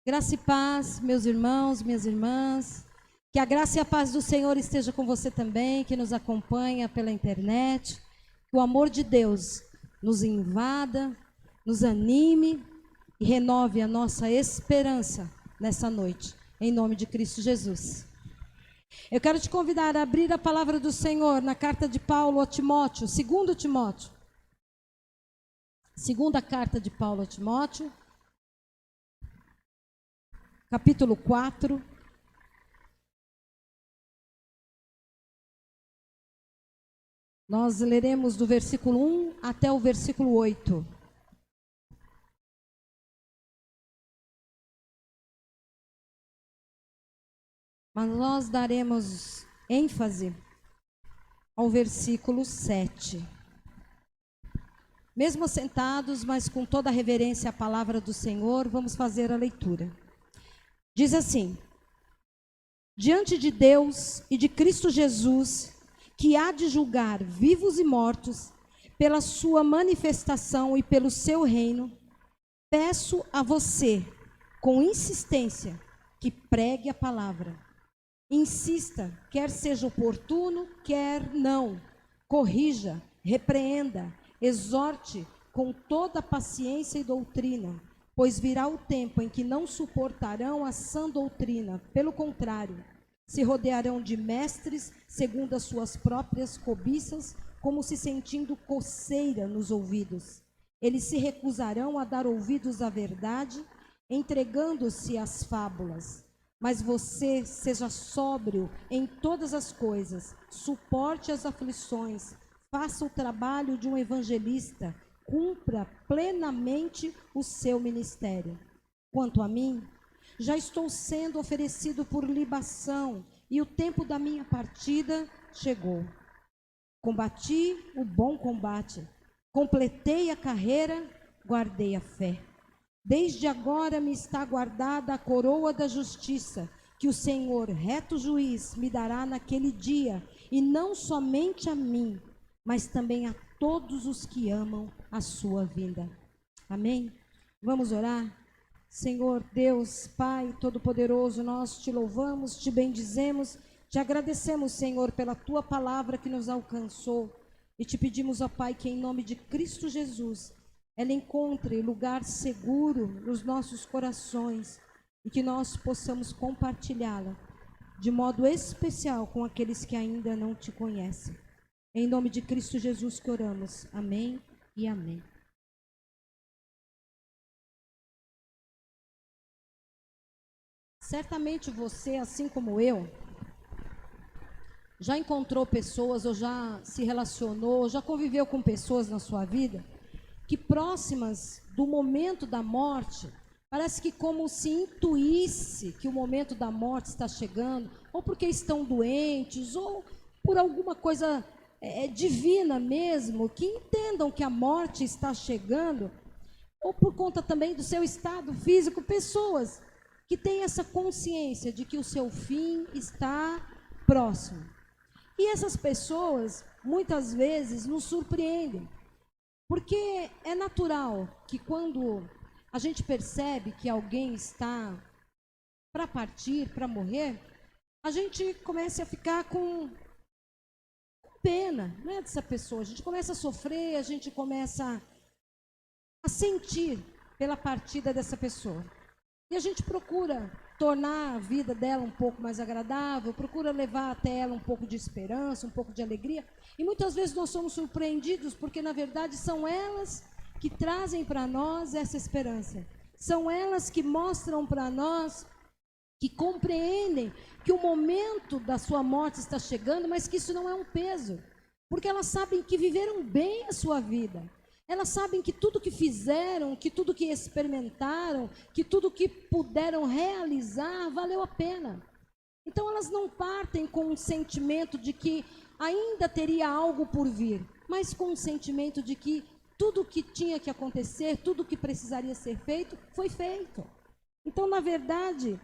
Graça e paz, meus irmãos, minhas irmãs. Que a graça e a paz do Senhor esteja com você também, que nos acompanha pela internet. Que o amor de Deus nos invada, nos anime e renove a nossa esperança nessa noite, em nome de Cristo Jesus. Eu quero te convidar a abrir a palavra do Senhor na carta de Paulo a Timóteo, 2 Timóteo. Segunda carta de Paulo a Timóteo, capítulo 4. Nós leremos do versículo 1 até o versículo 8. Mas nós daremos ênfase ao versículo 7. Mesmo sentados, mas com toda a reverência à palavra do Senhor, vamos fazer a leitura. Diz assim: diante de Deus e de Cristo Jesus, que há de julgar vivos e mortos, pela sua manifestação e pelo seu reino, peço a você, com insistência, que pregue a palavra. Insista, quer seja oportuno, quer não. Corrija, repreenda, exorte com toda paciência e doutrina, pois virá o tempo em que não suportarão a sã doutrina. Pelo contrário, se rodearão de mestres segundo as suas próprias cobiças, como se sentindo coceira nos ouvidos. Eles se recusarão a dar ouvidos à verdade, entregando-se às fábulas. Mas você seja sóbrio em todas as coisas, suporte as aflições, faça o trabalho de um evangelista, cumpra plenamente o seu ministério. Quanto a mim, já estou sendo oferecido por libação e o tempo da minha partida chegou. Combati o bom combate, completei a carreira, guardei a fé. Desde agora me está guardada a coroa da justiça, que o Senhor, reto juiz, me dará naquele dia, e não somente a mim, mas também a todos os que amam a sua vinda. Amém? Vamos orar? Senhor Deus, Pai Todo-Poderoso, nós te louvamos, te bendizemos, te agradecemos, Senhor, pela tua palavra que nos alcançou, e te pedimos, ó Pai, que em nome de Cristo Jesus, ela encontre lugar seguro nos nossos corações e que nós possamos compartilhá-la de modo especial com aqueles que ainda não te conhecem. Em nome de Cristo Jesus que oramos. Amém e amém. Certamente você, assim como eu, já encontrou pessoas ou já se relacionou, já conviveu com pessoas na sua vida que próximas do momento da morte, parece que como se intuísse que o momento da morte está chegando, ou porque estão doentes, ou por alguma coisa divina mesmo, que entendam que a morte está chegando, ou por conta também do seu estado físico, pessoas que têm essa consciência de que o seu fim está próximo. E essas pessoas, muitas vezes, nos surpreendem. Porque é natural que quando a gente percebe que alguém está para partir, para morrer, a gente começa a ficar com pena, né, dessa pessoa. A gente começa a sofrer, a gente começa a sentir pela partida dessa pessoa. E a gente procura tornar a vida dela um pouco mais agradável, procura levar até ela um pouco de esperança, um pouco de alegria. E muitas vezes nós somos surpreendidos porque, na verdade, são elas que trazem para nós essa esperança. São elas que mostram para nós, que compreendem que o momento da sua morte está chegando, mas que isso não é um peso. Porque elas sabem que viveram bem a sua vida. Elas sabem que tudo que fizeram, que tudo que experimentaram, que tudo que puderam realizar, valeu a pena. Então elas não partem com um sentimento de que ainda teria algo por vir, mas com um sentimento de que tudo que tinha que acontecer, tudo que precisaria ser feito, foi feito. Então, na verdade,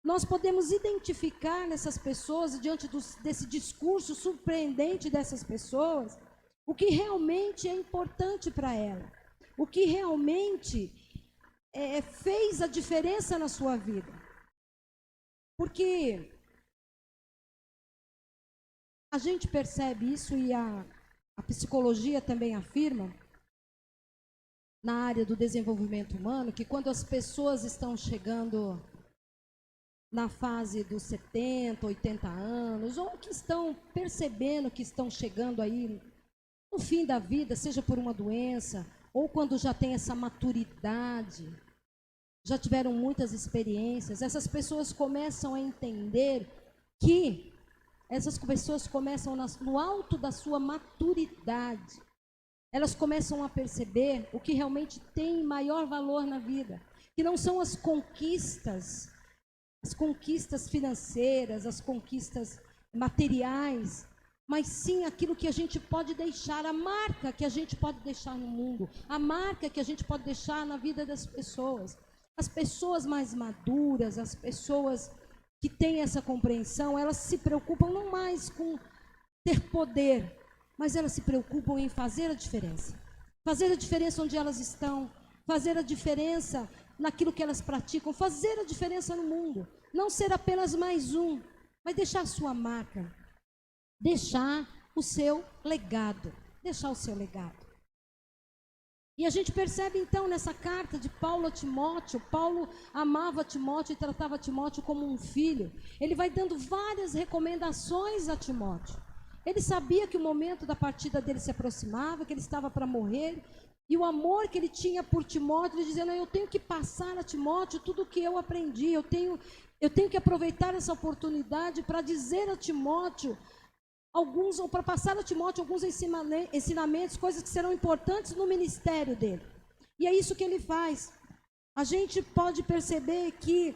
nós podemos identificar nessas pessoas, diante desse discurso surpreendente dessas pessoas, o que realmente é importante para ela, o que realmente fez a diferença na sua vida. Porque a gente percebe isso e a psicologia também afirma, na área do desenvolvimento humano, que quando as pessoas estão chegando na fase dos 70, 80 anos, ou que estão percebendo que estão chegando aí no fim da vida, seja por uma doença, ou quando já tem essa maturidade, já tiveram muitas experiências, essas pessoas começam a entender que essas pessoas começam no alto da sua maturidade, elas começam a perceber o que realmente tem maior valor na vida, que não são as conquistas financeiras, as conquistas materiais, mas sim aquilo que a gente pode deixar, a marca que a gente pode deixar no mundo, a marca que a gente pode deixar na vida das pessoas. As pessoas mais maduras, as pessoas que têm essa compreensão, elas se preocupam não mais com ter poder, mas elas se preocupam em fazer a diferença. Fazer a diferença onde elas estão, fazer a diferença naquilo que elas praticam, fazer a diferença no mundo. Não ser apenas mais um, mas deixar a sua marca, deixar o seu legado, deixar o seu legado. E a gente percebe então nessa carta de Paulo a Timóteo, Paulo amava Timóteo e tratava Timóteo como um filho. Ele vai dando várias recomendações a Timóteo. Ele sabia que o momento da partida dele se aproximava, que ele estava para morrer, e o amor que ele tinha por Timóteo, ele dizendo, eu tenho que passar a Timóteo tudo o que eu aprendi, eu tenho que aproveitar essa oportunidade para dizer a Timóteo ou para passar a Timóteo alguns ensinamentos, coisas que serão importantes no ministério dele. E é isso que ele faz. A gente pode perceber que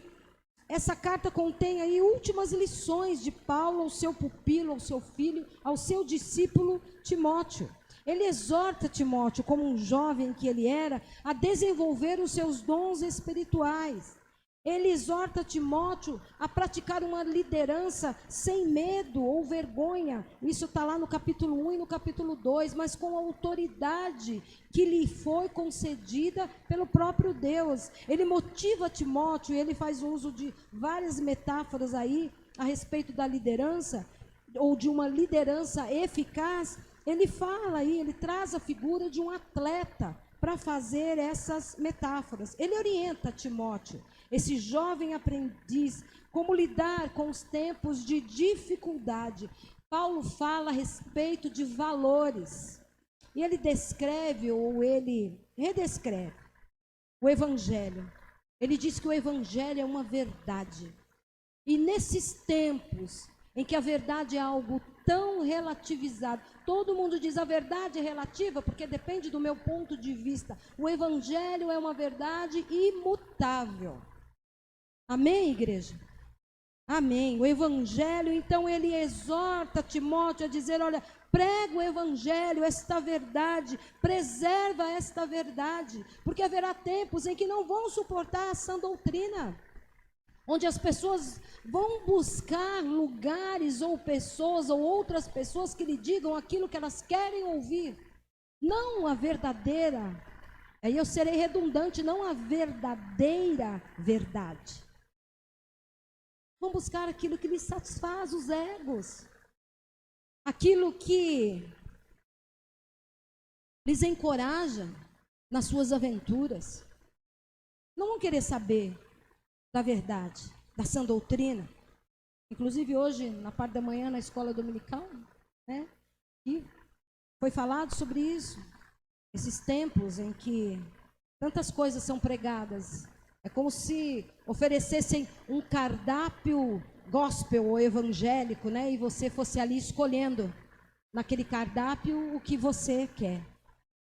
essa carta contém aí últimas lições de Paulo ao seu pupilo, ao seu filho, ao seu discípulo Timóteo. Ele exorta Timóteo, como um jovem que ele era, a desenvolver os seus dons espirituais. Ele exorta Timóteo a praticar uma liderança sem medo ou vergonha. Isso está lá no capítulo 1 e no capítulo 2, mas com a autoridade que lhe foi concedida pelo próprio Deus. Ele motiva Timóteo, e ele faz uso de várias metáforas aí a respeito da liderança, ou de uma liderança eficaz. Ele fala aí, ele traz a figura de um atleta para fazer essas metáforas. Ele orienta Timóteo, esse jovem aprendiz, como lidar com os tempos de dificuldade. Paulo fala a respeito de valores. E ele descreve, ou ele redescreve, o Evangelho. Ele diz que o Evangelho é uma verdade. E nesses tempos em que a verdade é algo tão relativizado, todo mundo diz a verdade é relativa, porque depende do meu ponto de vista. O Evangelho é uma verdade imutável. Amém, igreja? Amém. O Evangelho, então, ele exorta Timóteo a dizer, olha, prega o Evangelho, esta verdade, preserva esta verdade, porque haverá tempos em que não vão suportar a sã doutrina, onde as pessoas vão buscar lugares ou pessoas ou outras pessoas que lhe digam aquilo que elas querem ouvir, não a verdadeira, aí eu serei redundante, não a verdadeira verdade. Vão buscar aquilo que lhes satisfaz os egos, aquilo que lhes encoraja nas suas aventuras. Não vão querer saber da verdade, da sã doutrina. Inclusive hoje, na parte da manhã, na escola dominical, né, e foi falado sobre isso. Esses tempos em que tantas coisas são pregadas, é como se oferecessem um cardápio gospel ou evangélico, né, e você fosse ali escolhendo naquele cardápio o que você quer.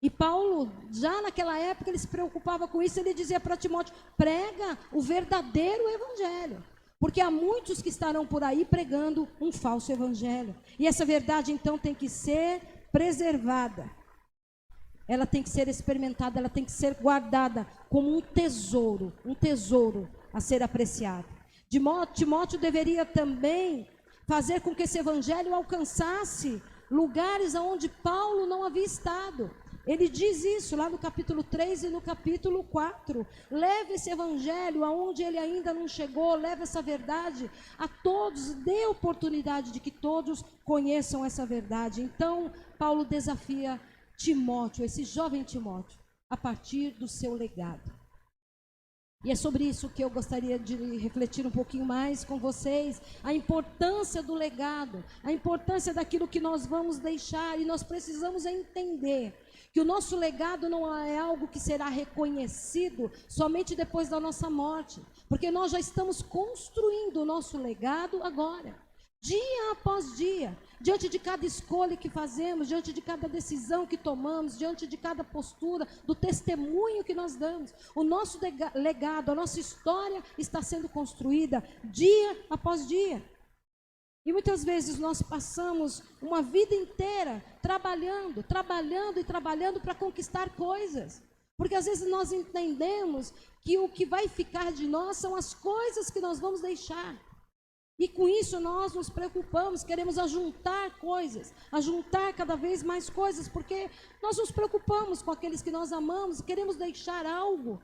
E Paulo, já naquela época, ele se preocupava com isso, ele dizia para Timóteo, prega o verdadeiro evangelho, porque há muitos que estarão por aí pregando um falso evangelho, e essa verdade então tem que ser preservada, ela tem que ser experimentada, ela tem que ser guardada como um tesouro a ser apreciado. Timóteo deveria também fazer com que esse evangelho alcançasse lugares onde Paulo não havia estado. Ele diz isso lá no capítulo 3 e no capítulo 4. Leve esse evangelho aonde ele ainda não chegou, leve essa verdade a todos, dê oportunidade de que todos conheçam essa verdade. Então, Paulo desafia Timóteo, esse jovem Timóteo, a partir do seu legado. E é sobre isso que eu gostaria de refletir um pouquinho mais com vocês, a importância do legado, a importância daquilo que nós vamos deixar, e nós precisamos entender que o nosso legado não é algo que será reconhecido somente depois da nossa morte, porque nós já estamos construindo o nosso legado agora, dia após dia, diante de cada escolha que fazemos, diante de cada decisão que tomamos, diante de cada postura, do testemunho que nós damos. O nosso legado, a nossa história está sendo construída dia após dia. E muitas vezes nós passamos uma vida inteira trabalhando para conquistar coisas. Porque às vezes nós entendemos que o que vai ficar de nós são as coisas que nós vamos deixar. E com isso nós nos preocupamos, queremos ajuntar coisas, ajuntar cada vez mais coisas, porque nós nos preocupamos com aqueles que nós amamos, queremos deixar algo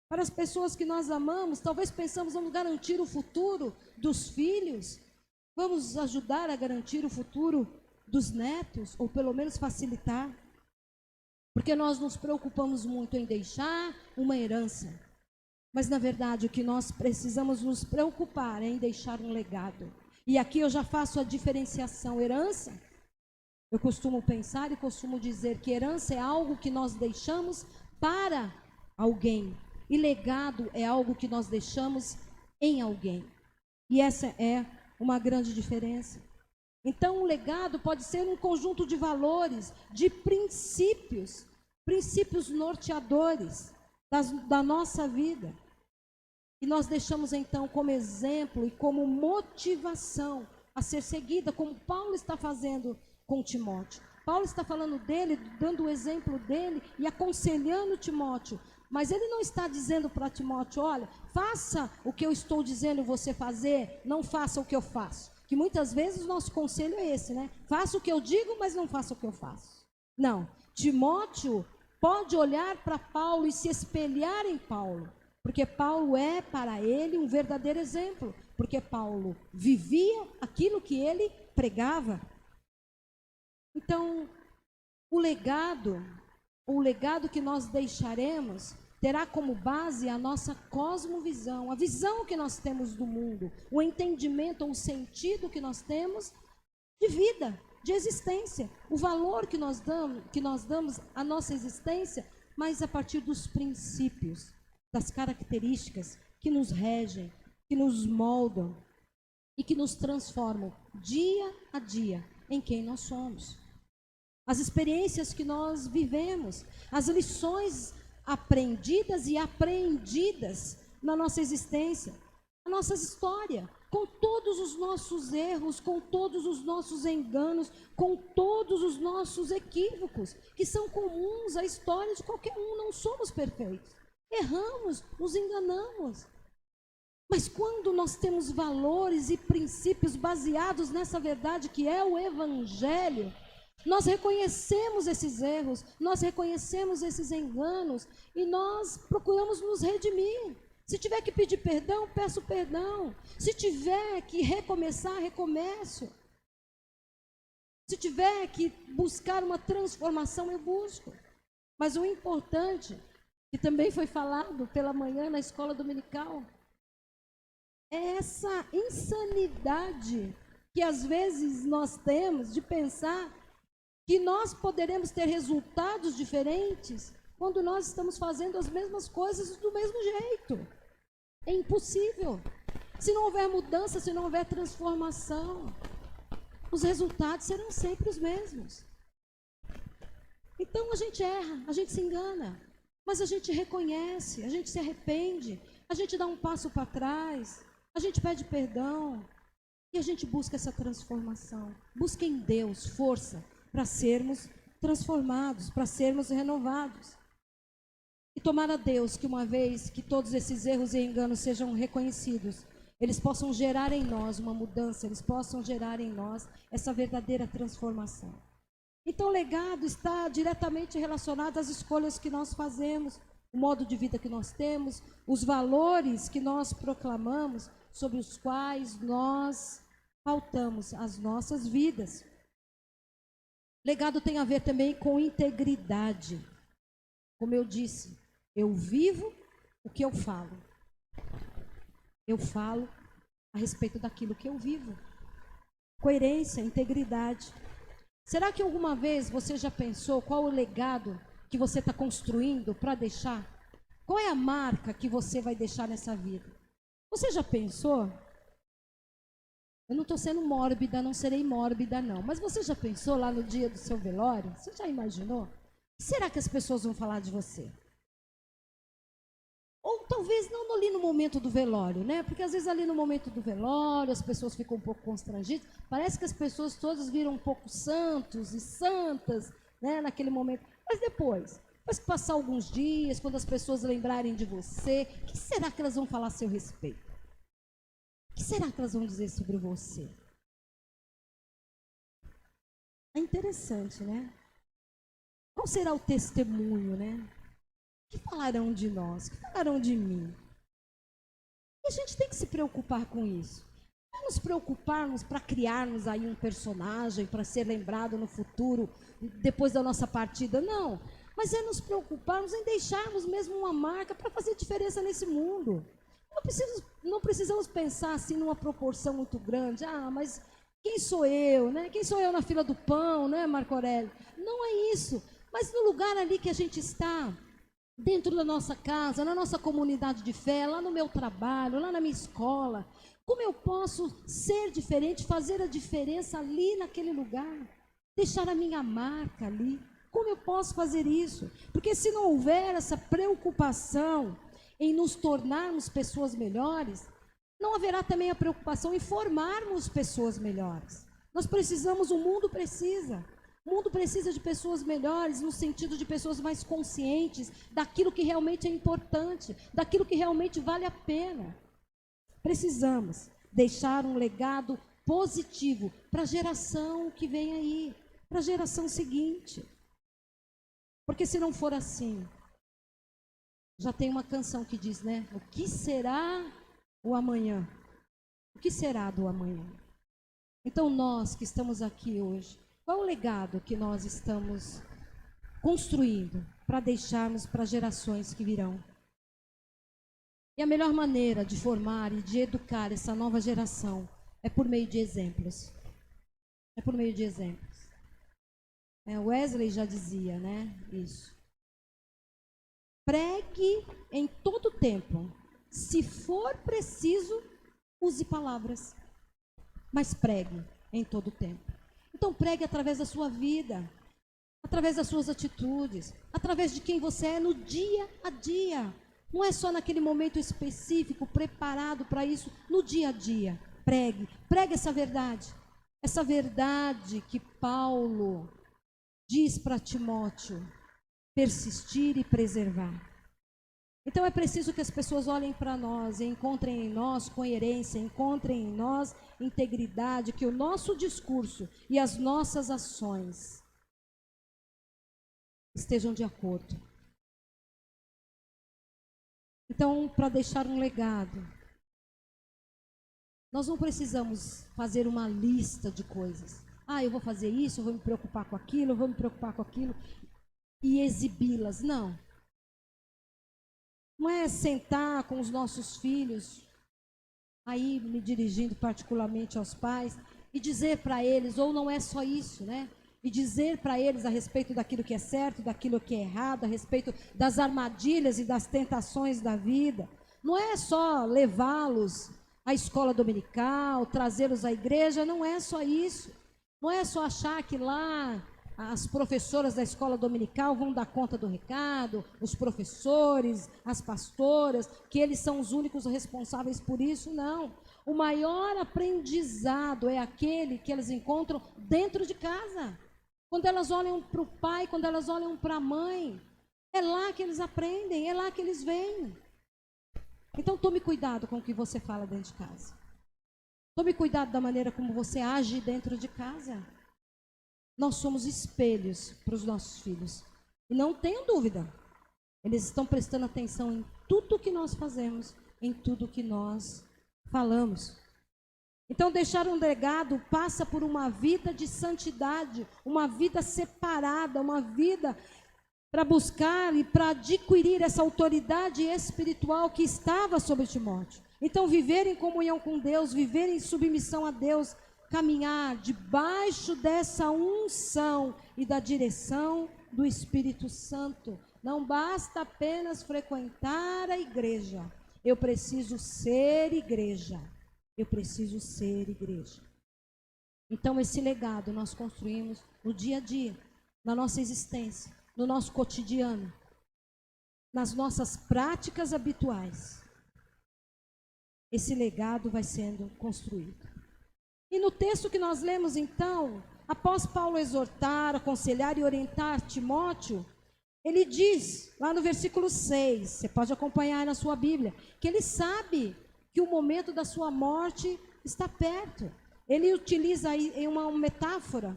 para as pessoas que nós amamos. Talvez pensamos, vamos garantir o futuro dos filhos, vamos ajudar a garantir o futuro dos netos, ou pelo menos facilitar. Porque nós nos preocupamos muito em deixar uma herança. Mas, na verdade, o que nós precisamos nos preocupar é em deixar um legado. E aqui eu já faço a diferenciação. Herança, eu costumo pensar e costumo dizer que herança é algo que nós deixamos para alguém. E legado é algo que nós deixamos em alguém. E essa é uma grande diferença. Então, o legado pode ser um conjunto de valores, de princípios, princípios norteadores da nossa vida. E nós deixamos então como exemplo e como motivação a ser seguida, como Paulo está fazendo com Timóteo. Paulo está falando dele, dando o exemplo dele e aconselhando Timóteo. Mas ele não está dizendo para Timóteo, olha, faça o que eu estou dizendo você fazer, não faça o que eu faço. Que muitas vezes o nosso conselho é esse, né? Faça o que eu digo, mas não faça o que eu faço. Não, Timóteo pode olhar para Paulo e se espelhar em Paulo, porque Paulo é para ele um verdadeiro exemplo, porque Paulo vivia aquilo que ele pregava. Então, o legado que nós deixaremos terá como base a nossa cosmovisão, a visão que nós temos do mundo, o entendimento, o sentido que nós temos de vida, de existência, o valor que nós damos à nossa existência, mas a partir dos princípios, das características que nos regem, que nos moldam e que nos transformam dia a dia em quem nós somos. As experiências que nós vivemos, as lições aprendidas e apreendidas na nossa existência, a nossa história, com todos os nossos erros, com todos os nossos enganos, com todos os nossos equívocos, que são comuns à história de qualquer um. Não somos perfeitos, erramos, nos enganamos. Mas quando nós temos valores e princípios baseados nessa verdade que é o Evangelho, nós reconhecemos esses erros, nós reconhecemos esses enganos e nós procuramos nos redimir. Se tiver que pedir perdão, peço perdão. Se tiver que recomeçar, recomeço. Se tiver que buscar uma transformação, eu busco. Mas o importante, que também foi falado pela manhã na escola dominical, é essa insanidade que às vezes nós temos de pensar que nós poderemos ter resultados diferentes quando nós estamos fazendo as mesmas coisas do mesmo jeito. É impossível. Se não houver mudança, se não houver transformação, os resultados serão sempre os mesmos. Então a gente erra, a gente se engana, mas a gente reconhece, a gente se arrepende, a gente dá um passo para trás, a gente pede perdão e a gente busca essa transformação. Busca em Deus força para sermos transformados, para sermos renovados. E tomar a Deus que uma vez que todos esses erros e enganos sejam reconhecidos, eles possam gerar em nós uma mudança, eles possam gerar em nós essa verdadeira transformação. Então, o legado está diretamente relacionado às escolhas que nós fazemos, o modo de vida que nós temos, os valores que nós proclamamos, sobre os quais nós pautamos as nossas vidas. Legado tem a ver também com integridade. Como eu disse, eu vivo o que eu falo. Eu falo a respeito daquilo que eu vivo. Coerência, integridade. Será que alguma vez você já pensou qual o legado que você está construindo para deixar? Qual é a marca que você vai deixar nessa vida? Você já pensou? Eu não estou sendo mórbida, não serei mórbida não. Mas você já pensou lá no dia do seu velório? Você já imaginou? O que será que as pessoas vão falar de você? Ou talvez não ali no momento do velório, né? Porque às vezes ali no momento do velório as pessoas ficam um pouco constrangidas. Parece que as pessoas todas viram um pouco santos e santas, né? Naquele momento. Mas depois que passar alguns dias, quando as pessoas lembrarem de você, o que será que elas vão falar a seu respeito? O que será que elas vão dizer sobre você? É interessante, né? Qual será o testemunho, né? O que falarão de nós? O que falarão de mim? E a gente tem que se preocupar com isso. Não é nos preocuparmos para criarmos aí um personagem para ser lembrado no futuro, depois da nossa partida, não. Mas é nos preocuparmos em deixarmos mesmo uma marca para fazer diferença nesse mundo. Não precisamos pensar assim numa proporção muito grande. Ah, mas quem sou eu, né? Quem sou eu na fila do pão, né, Marco Aurélio? Não é isso. Mas no lugar ali que a gente está, dentro da nossa casa, na nossa comunidade de fé, lá no meu trabalho, lá na minha escola, como eu posso ser diferente, fazer a diferença ali naquele lugar, deixar a minha marca ali? Como eu posso fazer isso? Porque se não houver essa preocupação em nos tornarmos pessoas melhores, não haverá também a preocupação em formarmos pessoas melhores. Nós precisamos, o mundo precisa. O mundo precisa de pessoas melhores, no sentido de pessoas mais conscientes daquilo que realmente é importante, daquilo que realmente vale a pena. Precisamos deixar um legado positivo para a geração que vem aí, para a geração seguinte. Porque se não for assim, já tem uma canção que diz, né? O que será o amanhã? O que será do amanhã? Então nós que estamos aqui hoje, qual é o legado que nós estamos construindo para deixarmos para gerações que virão? E a melhor maneira de formar e de educar essa nova geração é por meio de exemplos. É por meio de exemplos. Wesley já dizia, né? Isso. Pregue em todo tempo. Se for preciso, use palavras. Mas pregue em todo tempo. Então pregue através da sua vida, através das suas atitudes, através de quem você é no dia a dia. Não é só naquele momento específico, preparado para isso, no dia a dia. Pregue essa verdade que Paulo diz para Timóteo, persistir e preservar. Então é preciso que as pessoas olhem para nós e encontrem em nós coerência, encontrem em nós integridade, que o nosso discurso e as nossas ações estejam de acordo. Então, para deixar um legado, nós não precisamos fazer uma lista de coisas. Ah, eu vou fazer isso, eu vou me preocupar com aquilo, eu vou me preocupar com aquilo e exibi-las. Não. Não é sentar com os nossos filhos, aí me dirigindo particularmente aos pais, e dizer para eles, ou não é só isso, né? E dizer para eles a respeito daquilo que é certo, daquilo que é errado, a respeito das armadilhas e das tentações da vida. Não é só levá-los à escola dominical, trazê-los à igreja, não é só isso. Não é só achar que lá as professoras da escola dominical vão dar conta do recado, os professores, as pastoras, que eles são os únicos responsáveis por isso, não. O maior aprendizado é aquele que elas encontram dentro de casa. Quando elas olham para o pai, quando elas olham para a mãe, é lá que eles aprendem, é lá que eles veem. Então tome cuidado com o que você fala dentro de casa. Tome cuidado da maneira como você age dentro de casa. nós somos espelhos para os nossos filhos. E não tenham dúvida, eles estão prestando atenção em tudo que nós fazemos, em tudo que nós falamos. Então, deixar um legado passa por uma vida de santidade, uma vida separada, uma vida para buscar e para adquirir essa autoridade espiritual que estava sobre Timóteo. Então, viver em comunhão com Deus, viver em submissão a Deus, caminhar debaixo dessa unção e da direção do Espírito Santo. Não basta apenas frequentar a igreja. Eu preciso ser igreja. Eu preciso ser igreja. Então, esse legado nós construímos no dia a dia, na nossa existência, no nosso cotidiano, nas nossas práticas habituais. Esse legado vai sendo construído. E no texto que nós lemos, então, após Paulo exortar, aconselhar e orientar Timóteo, ele diz, lá no versículo 6, você pode acompanhar na sua Bíblia, que ele sabe que o momento da sua morte está perto. Ele utiliza aí em uma metáfora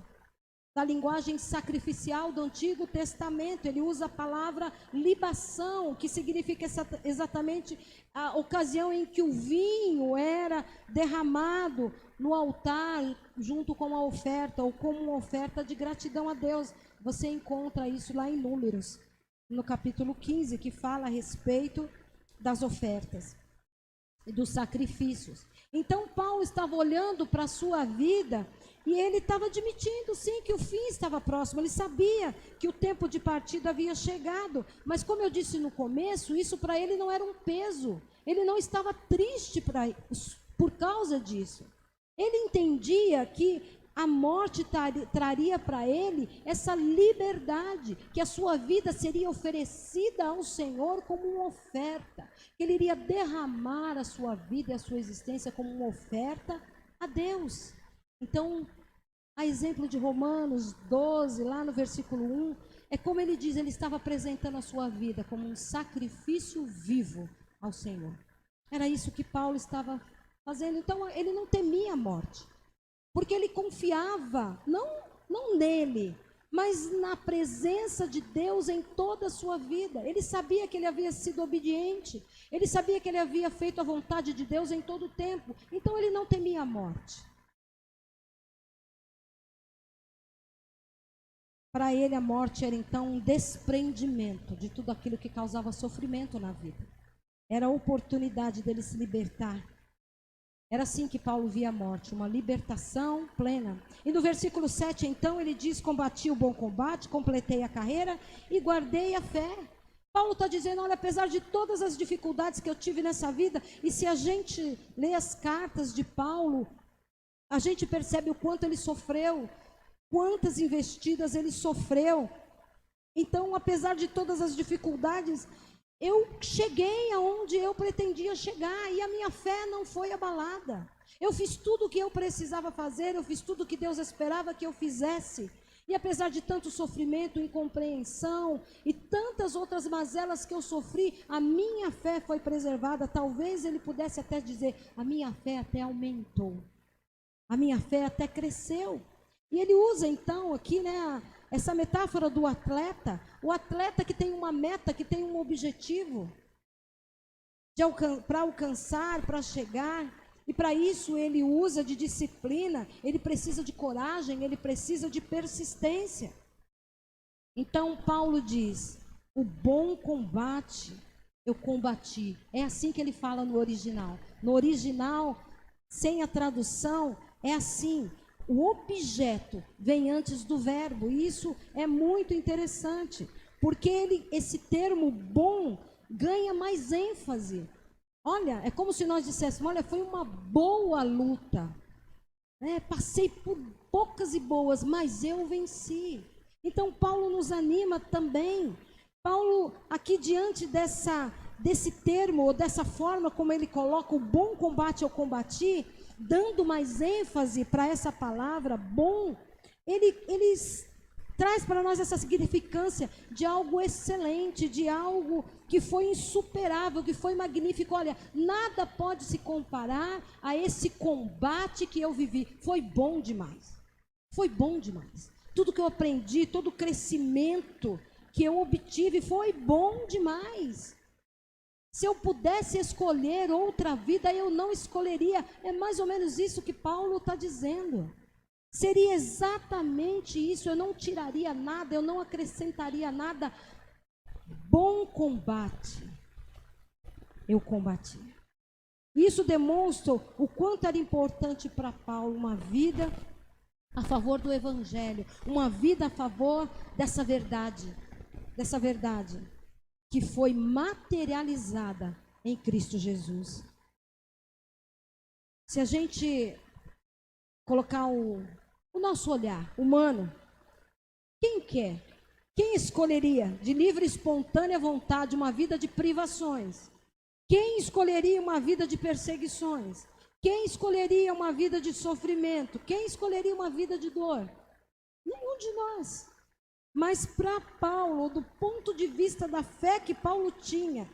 da linguagem sacrificial do Antigo Testamento. Ele usa a palavra libação, que significa exatamente a ocasião em que o vinho era derramado no altar junto com a oferta, ou como uma oferta de gratidão a Deus. Você encontra isso lá em Números, no capítulo 15, que fala a respeito das ofertas e dos sacrifícios. Então Paulo estava olhando para a sua vida e ele estava admitindo sim que o fim estava próximo. Ele sabia que o tempo de partida havia chegado, mas como eu disse no começo, isso para ele não era um peso. Ele não estava triste por causa disso. Ele entendia que a morte traria para ele essa liberdade, que a sua vida seria oferecida ao Senhor como uma oferta, que ele iria derramar a sua vida e a sua existência como uma oferta a Deus. Então, a exemplo de Romanos 12, lá no versículo 1, é como ele diz, ele estava apresentando a sua vida como um sacrifício vivo ao Senhor. Era isso que Paulo estava fazendo. Então, ele não temia a morte, porque ele confiava, não nele, mas na presença de Deus em toda a sua vida. Ele sabia que ele havia sido obediente, ele sabia que ele havia feito a vontade de Deus em todo o tempo, então ele não temia a morte. Para ele a morte era então um desprendimento de tudo aquilo que causava sofrimento na vida. Era a oportunidade dele se libertar. Era assim que Paulo via a morte, uma libertação plena. E no versículo 7, então, ele diz, combati o bom combate, completei a carreira e guardei a fé. Paulo está dizendo, olha, apesar de todas as dificuldades que eu tive nessa vida, e se a gente lê as cartas de Paulo, a gente percebe o quanto ele sofreu, quantas investidas ele sofreu. Então, apesar de todas as dificuldades, eu cheguei aonde eu pretendia chegar e a minha fé não foi abalada. Eu fiz tudo o que eu precisava fazer, eu fiz tudo o que Deus esperava que eu fizesse. E apesar de tanto sofrimento, incompreensão e tantas outras mazelas que eu sofri, a minha fé foi preservada. Talvez ele pudesse até dizer, a minha fé até aumentou, a minha fé até cresceu. E ele usa então aqui, essa metáfora do atleta, o atleta que tem uma meta, que tem um objetivo para alcançar, para chegar, e para isso ele usa de disciplina, ele precisa de coragem, ele precisa de persistência. Então Paulo diz, o bom combate eu combati. É assim que ele fala no original. No original, sem a tradução, é assim. O objeto vem antes do verbo, e isso é muito interessante, porque esse termo bom ganha mais ênfase. Olha, é como se nós disséssemos, olha, foi uma boa luta, passei por poucas e boas, mas eu venci. Então Paulo nos anima também. Paulo, aqui diante desse termo, ou dessa forma como ele coloca o bom combate eu combati, dando mais ênfase para essa palavra bom, ele traz para nós essa significância de algo excelente, de algo que foi insuperável, que foi magnífico. Olha, nada pode se comparar a esse combate que eu vivi. Foi bom demais. Foi bom demais. tudo que eu aprendi, todo o crescimento que eu obtive foi bom demais. Se eu pudesse escolher outra vida, eu não escolheria. É mais ou menos isso que Paulo está dizendo. Seria exatamente isso, eu não tiraria nada, eu não acrescentaria nada. Bom combate, eu combati. Isso demonstra o quanto era importante para Paulo uma vida a favor do Evangelho, uma vida a favor dessa verdade que foi materializada em Cristo Jesus. Se a gente colocar o nosso olhar humano, quem quer? Quem escolheria de livre e espontânea vontade uma vida de privações? Quem escolheria uma vida de perseguições? Quem escolheria uma vida de sofrimento? Quem escolheria uma vida de dor? Nenhum de nós. Mas para Paulo, do ponto de vista da fé que Paulo tinha,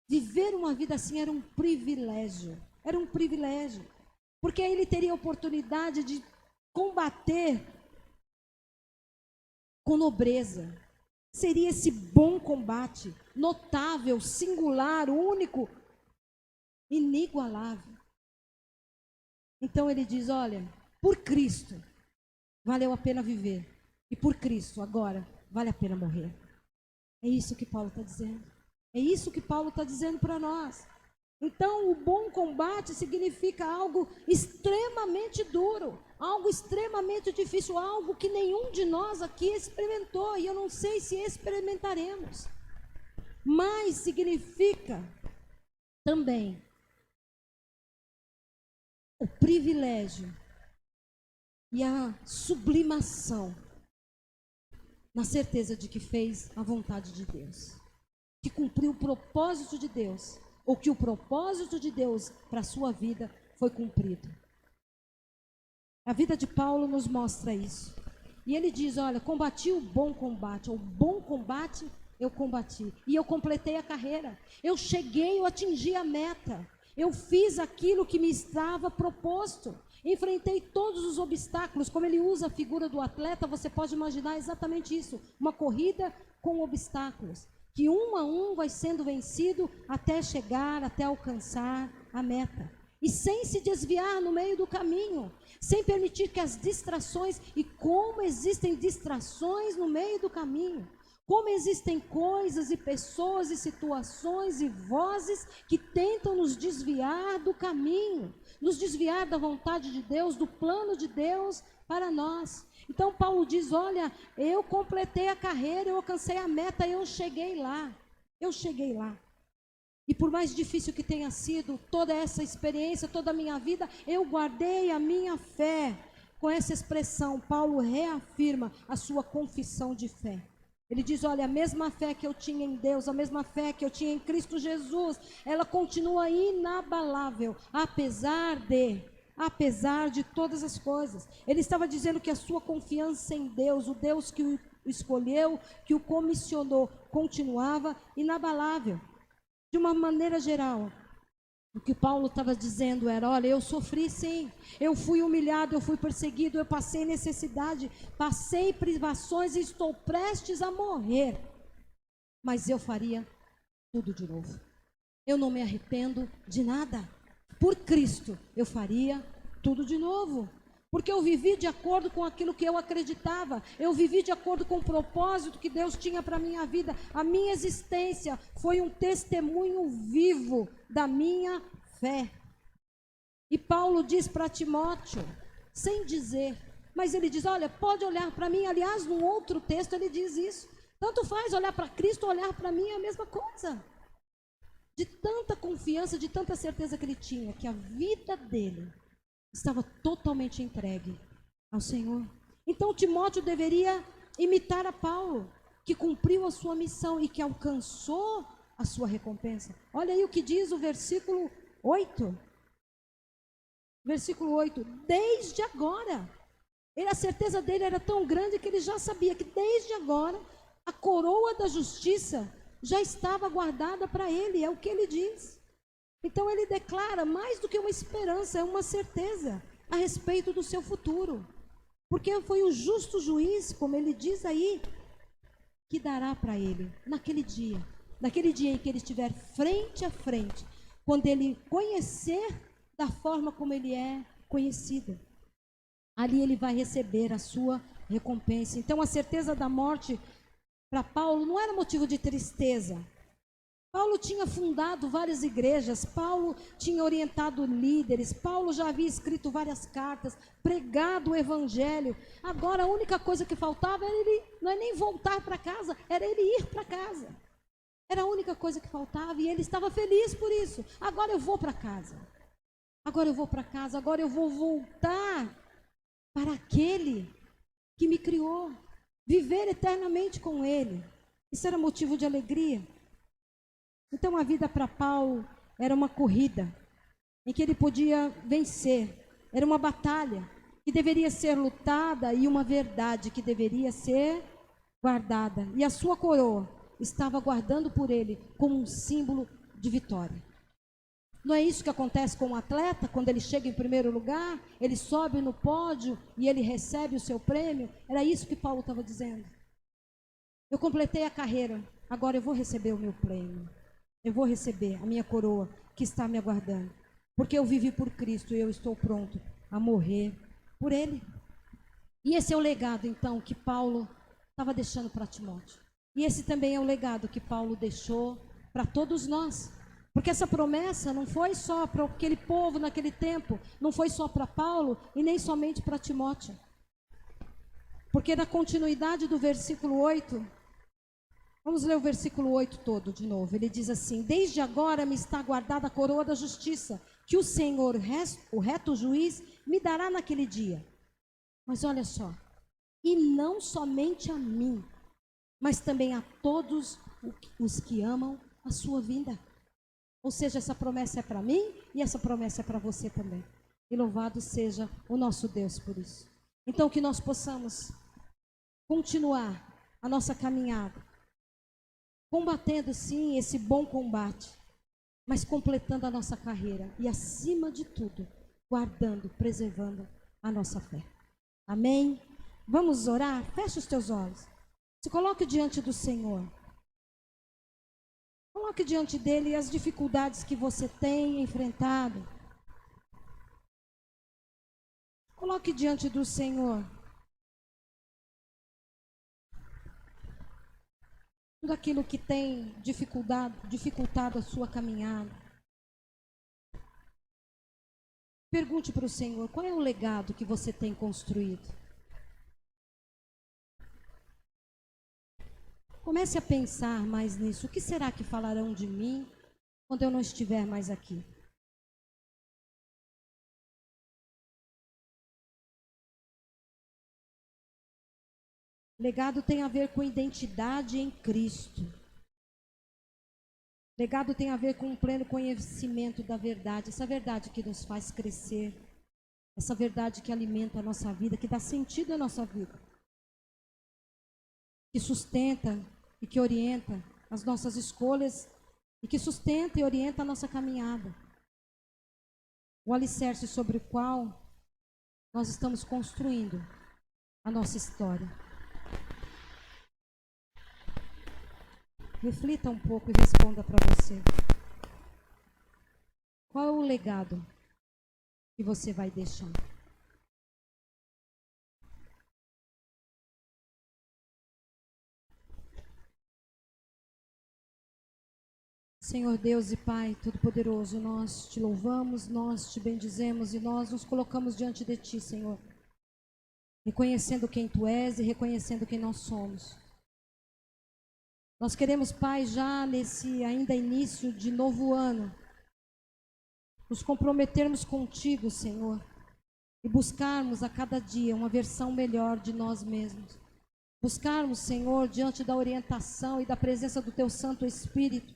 viver uma vida assim era um privilégio. Era um privilégio. Porque aí ele teria a oportunidade de combater com nobreza. Seria esse bom combate, notável, singular, único, inigualável. Então ele diz, olha, por Cristo valeu a pena viver. E por Cristo, agora, vale a pena morrer. É isso que Paulo está dizendo. É isso que Paulo está dizendo para nós. Então, o bom combate significa algo extremamente duro, algo extremamente difícil, algo que nenhum de nós aqui experimentou, e eu não sei se experimentaremos. Mas significa também o privilégio e a sublimação na certeza de que fez a vontade de Deus, que cumpriu o propósito de Deus, ou que o propósito de Deus para a sua vida foi cumprido. A vida de Paulo nos mostra isso. E ele diz, olha, combati o bom combate eu combati, e eu completei a carreira, eu cheguei, eu atingi a meta, eu fiz aquilo que me estava proposto, enfrentei todos os obstáculos. Como ele usa a figura do atleta, você pode imaginar exatamente isso, uma corrida com obstáculos, que um a um vai sendo vencido até chegar, até alcançar a meta. E sem se desviar no meio do caminho, sem permitir que as distrações, e como existem distrações no meio do caminho, como existem coisas e pessoas e situações e vozes que tentam nos desviar do caminho, nos desviar da vontade de Deus, do plano de Deus para nós. Então Paulo diz, olha, eu completei a carreira, eu alcancei a meta, eu cheguei lá. E por mais difícil que tenha sido toda essa experiência, toda a minha vida, eu guardei a minha fé. Com essa expressão, Paulo reafirma a sua confissão de fé. Ele diz, olha, a mesma fé que eu tinha em Deus, a mesma fé que eu tinha em Cristo Jesus, ela continua inabalável, apesar de todas as coisas. Ele estava dizendo que a sua confiança em Deus, o Deus que o escolheu, que o comissionou, continuava inabalável. De uma maneira geral, o que Paulo estava dizendo era, olha, eu sofri sim, eu fui humilhado, eu fui perseguido, eu passei necessidade, passei privações e estou prestes a morrer, mas eu faria tudo de novo. Eu não me arrependo de nada. Por Cristo, eu faria tudo de novo. Porque eu vivi de acordo com aquilo que eu acreditava. Eu vivi de acordo com o propósito que Deus tinha para a minha vida. A minha existência foi um testemunho vivo da minha fé. E Paulo diz para Timóteo, sem dizer, mas ele diz, olha, pode olhar para mim. Aliás, num outro texto ele diz isso. Tanto faz olhar para Cristo ou olhar para mim, é a mesma coisa. De tanta confiança, de tanta certeza que ele tinha, que a vida dele estava totalmente entregue ao Senhor. Então Timóteo deveria imitar a Paulo, que cumpriu a sua missão e que alcançou a sua recompensa. Olha aí o que diz o versículo 8. Versículo 8. Desde agora. A certeza dele era tão grande que ele já sabia que desde agora a coroa da justiça já estava guardada para ele. É o que ele diz. Então ele declara mais do que uma esperança, é uma certeza a respeito do seu futuro. Porque foi o justo juiz, como ele diz aí, que dará para ele naquele dia em que ele estiver frente a frente, quando ele conhecer da forma como ele é conhecido. Ali ele vai receber a sua recompensa. Então a certeza da morte para Paulo não era motivo de tristeza. Paulo tinha fundado várias igrejas, Paulo tinha orientado líderes, Paulo já havia escrito várias cartas, pregado o evangelho. Agora a única coisa que faltava era ele, não é nem voltar para casa, era ele ir para casa. Era a única coisa que faltava e ele estava feliz por isso. Agora eu vou para casa. Agora eu vou para casa, agora eu vou voltar para aquele que me criou, viver eternamente com ele. Isso era motivo de alegria. Então a vida para Paulo era uma corrida em que ele podia vencer, era uma batalha que deveria ser lutada e uma verdade que deveria ser guardada. E a sua coroa estava guardando por ele como um símbolo de vitória. Não é isso que acontece com um atleta, quando ele chega em primeiro lugar, ele sobe no pódio e ele recebe o seu prêmio? Era isso que Paulo estava dizendo. Eu completei a carreira, agora eu vou receber o meu prêmio. Eu vou receber a minha coroa que está me aguardando. Porque eu vivi por Cristo e eu estou pronto a morrer por Ele. E esse é o legado, então, que Paulo estava deixando para Timóteo. E esse também é o legado que Paulo deixou para todos nós. Porque essa promessa não foi só para aquele povo naquele tempo, não foi só para Paulo e nem somente para Timóteo. Porque na continuidade do versículo 8... Vamos ler o versículo 8 todo de novo. Ele diz assim: desde agora me está guardada a coroa da justiça, que o Senhor, o reto juiz, me dará naquele dia. Mas olha só, e não somente a mim, mas também a todos os que amam a sua vinda. Ou seja, essa promessa é para mim e essa promessa é para você também. E louvado seja o nosso Deus por isso. Então que nós possamos continuar a nossa caminhada, combatendo sim esse bom combate, mas completando a nossa carreira e acima de tudo, guardando, preservando a nossa fé. Amém? Vamos orar? Feche os teus olhos. Se coloque diante do Senhor. Coloque diante dele as dificuldades que você tem enfrentado. Coloque diante do Senhor tudo aquilo que tem dificultado a sua caminhada. Pergunte para o Senhor, qual é o legado que você tem construído? Comece a pensar mais nisso. O que será que falarão de mim quando eu não estiver mais aqui? Legado tem a ver com identidade em Cristo. Legado tem a ver com um pleno conhecimento da verdade. Essa verdade que nos faz crescer. Essa verdade que alimenta a nossa vida, que dá sentido à nossa vida. Que sustenta e que orienta as nossas escolhas e que sustenta e orienta a nossa caminhada. O alicerce sobre o qual nós estamos construindo a nossa história. Reflita um pouco e responda para você. Qual é o legado que você vai deixar? Senhor Deus e Pai Todo-Poderoso, nós te louvamos, nós te bendizemos e nós nos colocamos diante de Ti, Senhor. Reconhecendo quem Tu és e reconhecendo quem nós somos. Nós queremos, Pai, já nesse ainda início de novo ano, nos comprometermos contigo, Senhor, e buscarmos a cada dia uma versão melhor de nós mesmos. Buscarmos, Senhor, diante da orientação e da presença do Teu Santo Espírito,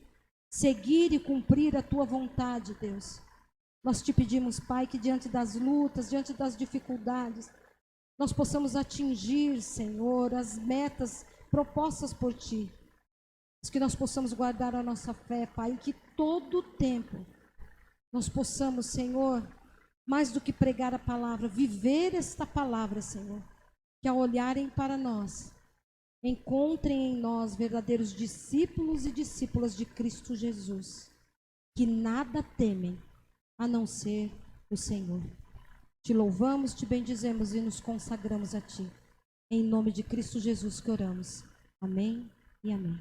seguir e cumprir a Tua vontade, Deus. Nós te pedimos, Pai, que diante das lutas, diante das dificuldades, nós possamos atingir, Senhor, as metas propostas por Ti. Que nós possamos guardar a nossa fé, Pai, e que todo tempo nós possamos, Senhor, mais do que pregar a palavra, viver esta palavra, Senhor, que ao olharem para nós, encontrem em nós verdadeiros discípulos e discípulas de Cristo Jesus, que nada temem a não ser o Senhor. Te louvamos, te bendizemos e nos consagramos a Ti. Em nome de Cristo Jesus que oramos. Amém e amém.